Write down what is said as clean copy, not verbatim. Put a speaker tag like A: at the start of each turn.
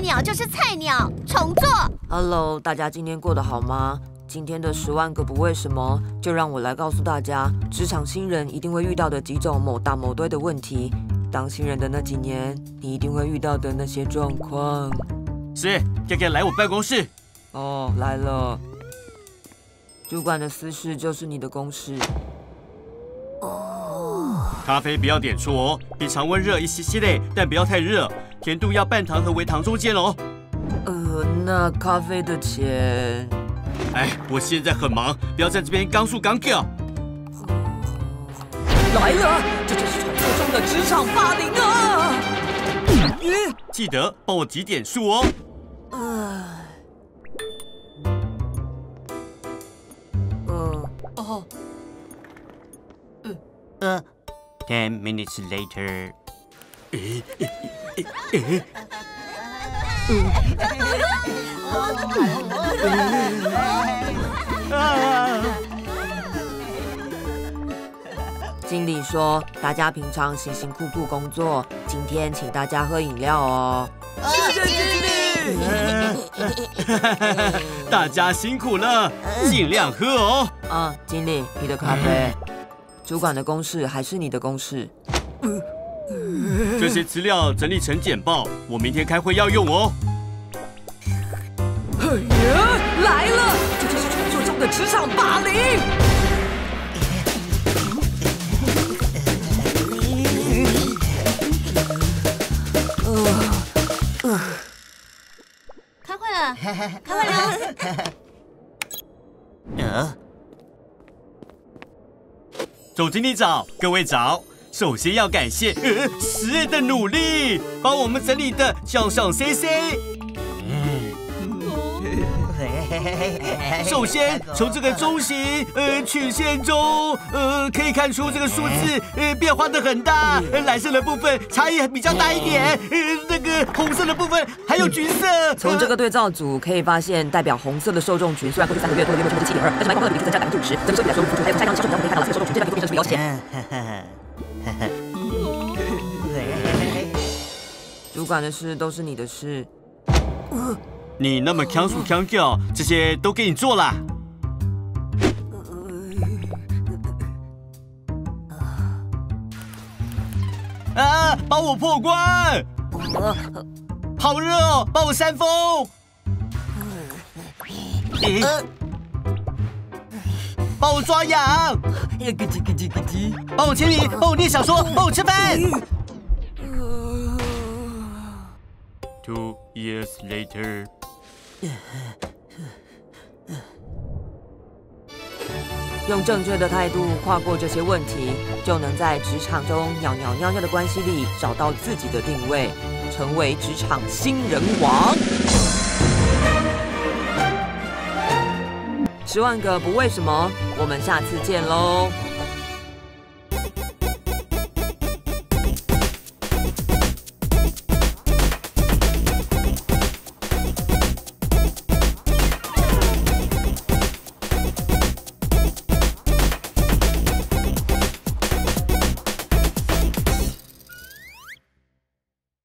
A: 鸟就是菜鸟，重做。
B: Hello， 大家今天过得好吗？今天的10万个不为什么，就让我来告诉大家，职场新人一定会遇到的几种某大某堆的问题。当新人的那几年，你一定会遇到的那些状况。
C: 是，哥哥来我办公室。
B: 哦，来了。主管的私事就是你的公事。
C: 咖啡不要点错哦，比常温热一些些嘞，但不要太热，甜度要半糖和微糖中间哦。
B: 那咖啡的钱？
C: 哎，我现在很忙，不要在这边刚诉刚叫。
B: 来了，这就是传说中的职场霸凌啊！
C: 记得帮我提点数哦。10 minutes later。
B: 经理说，大家平常辛辛苦苦工作，今天请大家喝饮料哦。
A: 谢谢经理。
C: 大家辛苦了，尽量喝哦。
B: 经理，你的咖啡。主管的公事还是你的公事。
C: 这些资料整理成简报，我明天开会要用哦。
B: 来了，这就是传说中的职场霸凌。
A: 开会了，开会了。
C: 总经理早，各位早。首先要感谢10人的努力，帮我们整理的向上 CC。首先，从这个中型曲线中，可以看出这个数字变化的很大，蓝色的部分差异比较大一点，那个红色的部分还有橘色。
B: 从这个对照组可以发现，代表红色的受众群虽然过去3个月多了6%是7.2%，但是买广告的比例增加50%。整个收益来说，付出还有下降销售比较可以看到了，这个受众群这段可以变成是标签。主管的事都是你的事。
C: 你那么强数强叫，这些都给你做啦。帮我破关！好热哦，帮我扇风！帮我抓痒！
B: 咯叽咯叽咯叽！
C: 帮我签名，帮我念小说，帮我吃饭。2 years later。
B: 用正确的态度跨过这些问题，就能在职场中袅袅袅袅的关系里找到自己的定位，成为职场新人王。10万个不为什么，我们下次见喽。